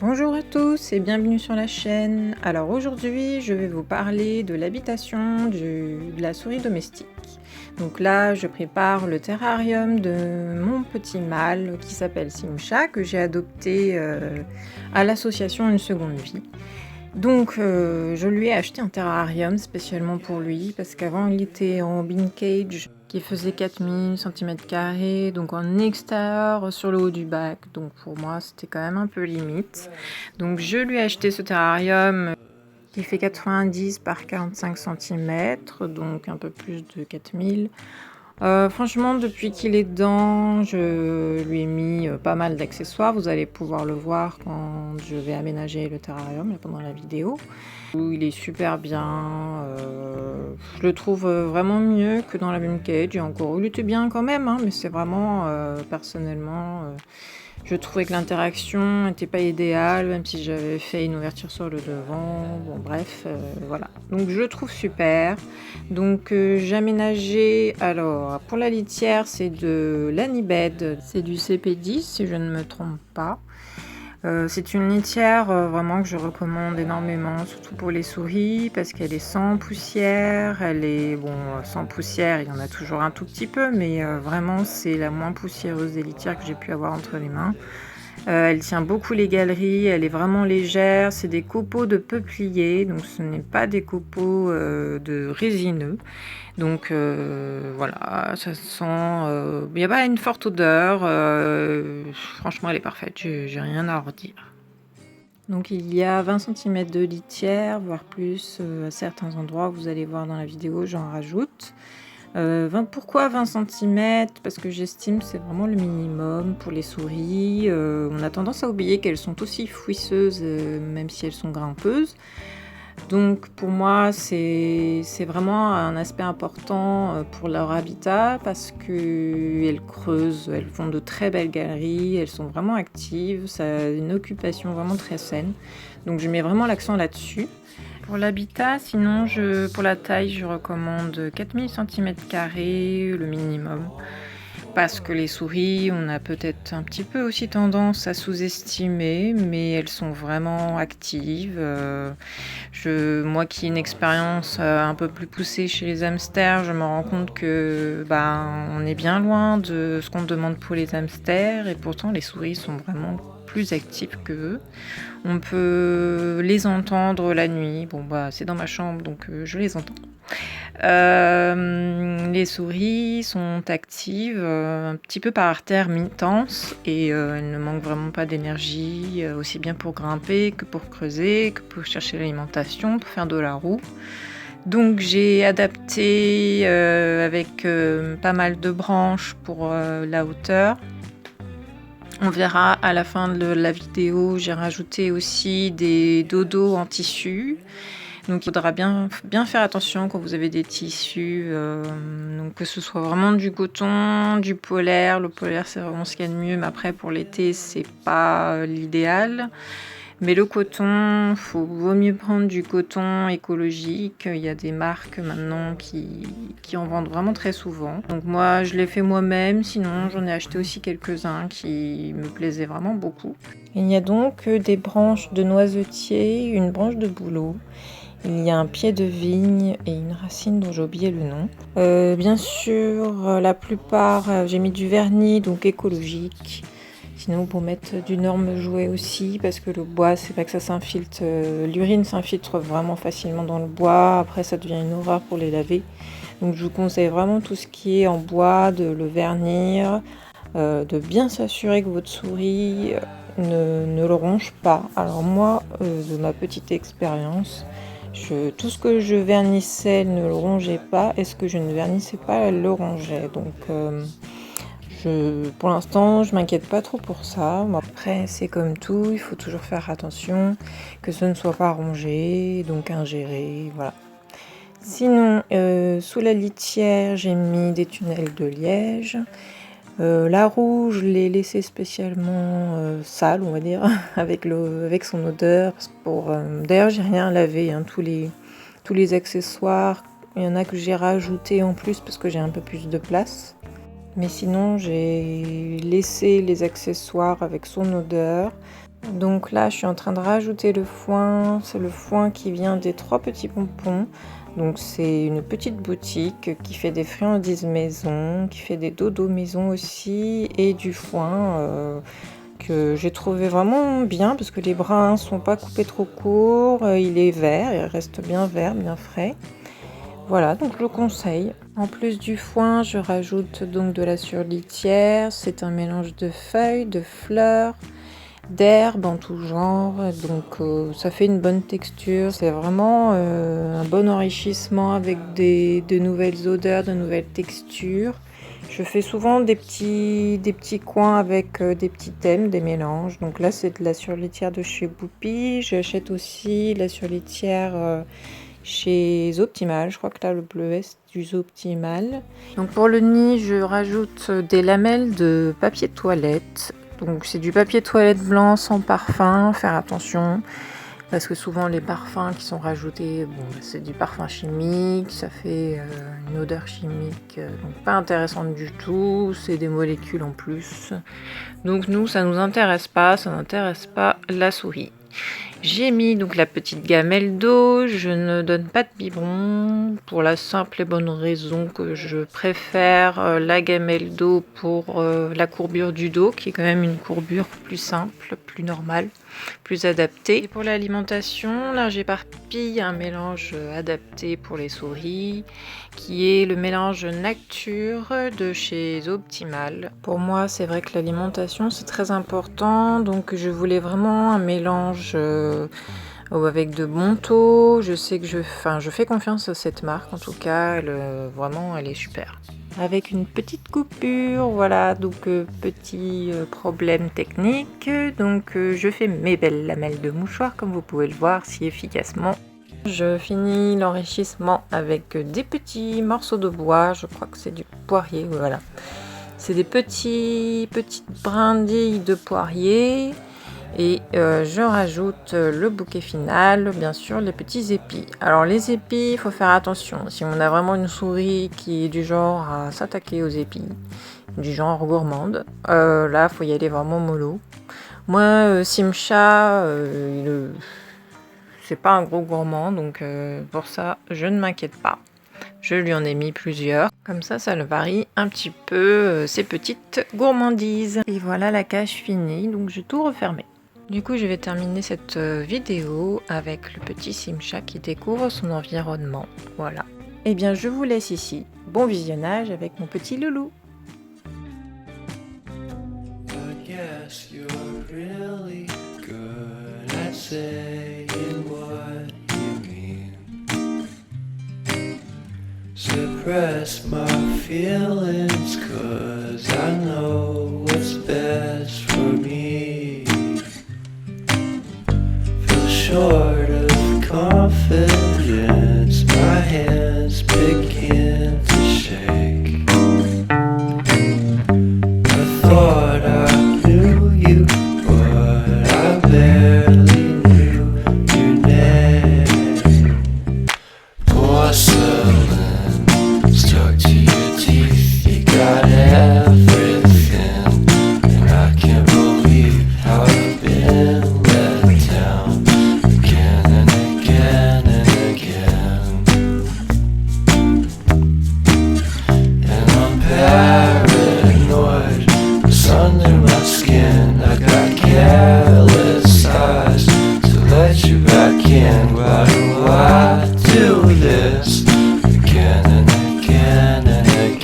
Bonjour à tous et bienvenue sur la chaîne. Alors aujourd'hui, je vais vous parler de l'habitation de la souris domestique. Donc là, je prépare le terrarium de mon petit mâle qui s'appelle Simcha, que j'ai adopté à l'association Une Seconde Vie. Donc je lui ai acheté un terrarium spécialement pour lui parce qu'avant il était en bean cage qui faisait 4000 cm², donc en extérieur sur le haut du bac. Donc pour moi c'était quand même un peu limite. Donc je lui ai acheté ce terrarium qui fait 90 par 45 cm, donc un peu plus de 4000. Franchement, depuis qu'il est dedans, je lui ai mis pas mal d'accessoires. Vous allez pouvoir le voir quand je vais aménager le terrarium là, pendant la vidéo. Il est super bien. Je le trouve vraiment mieux que dans la même cage. Et encore, il était bien quand même, hein, mais c'est vraiment personnellement. Je trouvais que l'interaction n'était pas idéale, même si j'avais fait une ouverture sur le devant. Bon, bref, voilà. Donc, je le trouve super. Donc, j'ai aménagé. Alors, pour la litière, c'est de l'Anibed. C'est du CP10, si je ne me trompe pas. C'est une litière vraiment que je recommande énormément, surtout pour les souris, parce qu'elle est sans poussière. Elle est, bon, sans poussière, il y en a toujours un tout petit peu, mais vraiment, c'est la moins poussiéreuse des litières que j'ai pu avoir entre les mains. Elle tient beaucoup les galeries, elle est vraiment légère. C'est des copeaux de peuplier, donc ce n'est pas des copeaux de résineux. Donc voilà, ça sent. Il n'y a pas une forte odeur. Franchement, elle est parfaite. J'ai rien à redire. Donc il y a 20 cm de litière, voire plus à certains endroits. Vous allez voir dans la vidéo, j'en rajoute. Pourquoi 20 cm? Parce que j'estime que c'est vraiment le minimum pour les souris. On a tendance à oublier qu'elles sont aussi fouisseuses, même si elles sont grimpeuses. Donc pour moi, c'est vraiment un aspect important pour leur habitat parce qu'elles creusent, elles font de très belles galeries, elles sont vraiment actives, ça a une occupation vraiment très saine. Donc je mets vraiment l'accent là-dessus. Pour l'habitat, sinon, pour la taille, je recommande 4000 cm², le minimum. Parce que les souris, on a peut-être un petit peu aussi tendance à sous-estimer, mais elles sont vraiment actives. Moi qui ai une expérience un peu plus poussée chez les hamsters, je me rends compte que on est bien loin de ce qu'on demande pour les hamsters, et pourtant les souris sont vraiment plus actives qu'eux. On peut les entendre la nuit. Bon, c'est dans ma chambre, donc je les entends. Les souris sont actives un petit peu par intermittence et elles ne manquent vraiment pas d'énergie, aussi bien pour grimper que pour creuser, que pour chercher l'alimentation, pour faire de la roue. Donc j'ai adapté avec pas mal de branches pour la hauteur. On verra à la fin de la vidéo, j'ai rajouté aussi des dodos en tissu. Donc il faudra bien faire attention quand vous avez des tissus, donc que ce soit vraiment du coton, du polaire. Le polaire c'est vraiment ce qu'il y a de mieux, mais après pour l'été c'est pas l'idéal. Mais le coton, vaut mieux prendre du coton écologique. Il y a des marques maintenant qui en vendent vraiment très souvent. Donc moi je l'ai fait moi-même, sinon j'en ai acheté aussi quelques-uns qui me plaisaient vraiment beaucoup. Il y a donc des branches de noisetier, une branche de bouleau. Il y a un pied de vigne et une racine dont j'ai oublié le nom. Bien sûr, la plupart, j'ai mis du vernis, donc écologique. Sinon, pour mettre du norme jouet aussi, parce que le bois, c'est vrai que ça s'infiltre. L'urine s'infiltre vraiment facilement dans le bois. Après, ça devient une horreur pour les laver. Donc, je vous conseille vraiment tout ce qui est en bois, de le vernir, de bien s'assurer que votre souris ne le ronge pas. Alors moi, de ma petite expérience, tout ce que je vernissais ne le rongeait pas, et ce que je ne vernissais pas, elle le rongeait. Donc pour l'instant, je m'inquiète pas trop pour ça. Après, c'est comme tout, il faut toujours faire attention que ce ne soit pas rongé, donc ingéré, voilà. Sinon, sous la litière, j'ai mis des tunnels de liège. La roue, je l'ai laissée spécialement sale, on va dire, avec son odeur. D'ailleurs, j'ai rien lavé, hein, tous les accessoires. Il y en a que j'ai rajouté en plus parce que j'ai un peu plus de place. Mais sinon, j'ai laissé les accessoires avec son odeur. Donc là, je suis en train de rajouter le foin. C'est le foin qui vient des 3 petits pompons. Donc c'est une petite boutique qui fait des friandises maison, qui fait des dodos maison aussi, et du foin que j'ai trouvé vraiment bien parce que les brins sont pas coupés trop courts. Il est vert, il reste bien vert, bien frais. Voilà, donc je le conseille. En plus du foin, je rajoute donc de la surlitière. C'est un mélange de feuilles, de fleurs, d'herbes en tout genre, donc ça fait une bonne texture. C'est vraiment un bon enrichissement avec de nouvelles odeurs, de nouvelles textures. Je fais souvent des petits coins avec des petits thèmes, des mélanges. Donc là, c'est de la surlitière de chez Boupy. J'achète aussi la surlitière chez Optimal. Je crois que là, le bleuet, c'est du Optimal. Donc pour le nid, je rajoute des lamelles de papier de toilette. Donc c'est du papier de toilette blanc sans parfum, faire attention. Parce que souvent les parfums qui sont rajoutés, bon, c'est du parfum chimique, ça fait une odeur chimique, donc pas intéressante du tout, c'est des molécules en plus. Donc nous, ça nous intéresse pas, ça n'intéresse pas la souris. J'ai mis donc la petite gamelle d'eau, je ne donne pas de biberon pour la simple et bonne raison que je préfère la gamelle d'eau pour la courbure du dos, qui est quand même une courbure plus simple, plus normale, plus adaptée. Et pour l'alimentation, là j'éparpille un mélange adapté pour les souris, qui est le mélange Nacture de chez Optimal. Pour moi, c'est vrai que l'alimentation c'est très important, donc je voulais vraiment un mélange avec de bons taux. Je sais que je fais confiance à cette marque, en tout cas, vraiment elle est super. Avec une petite coupure, voilà, donc petit problème technique, donc je fais mes belles lamelles de mouchoir comme vous pouvez le voir si efficacement. Je finis l'enrichissement avec des petits morceaux de bois, je crois que c'est du poirier, voilà. C'est des petites brindilles de poirier. Et je rajoute le bouquet final, bien sûr les petits épis. Alors les épis, il faut faire attention. Si on a vraiment une souris qui est du genre à s'attaquer aux épis, du genre gourmande, là il faut y aller vraiment mollo. Moi, Simcha, c'est pas un gros gourmand, donc pour ça je ne m'inquiète pas. Je lui en ai mis plusieurs, comme ça le varie un petit peu ses petites gourmandises. Et voilà la cage finie, donc je vais tout refermer. Du coup, je vais terminer cette vidéo avec le petit Simcha qui découvre son environnement. Voilà. Et bien, je vous laisse ici. Bon visionnage avec mon petit loulou. Suppress my feelings 'cause I know what's best for me. Feel short of confidence, my hands begin to shake. I thought I knew you, but I barely knew your name. Porcelain stuck to your teeth, you got everything, and I can't believe how I've been let down again and again and again. And I'm paranoid, it's under my skin, I got careless eyes to let you back in. Why do I do this again and again and again?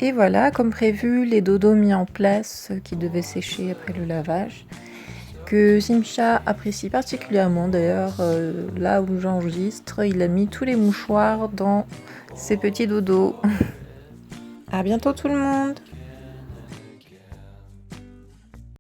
Et voilà, comme prévu, les dodos mis en place qui devaient sécher après le lavage. que Simcha apprécie particulièrement. D'ailleurs, là où j'enregistre, il a mis tous les mouchoirs dans ses petits dodos. À bientôt tout le monde!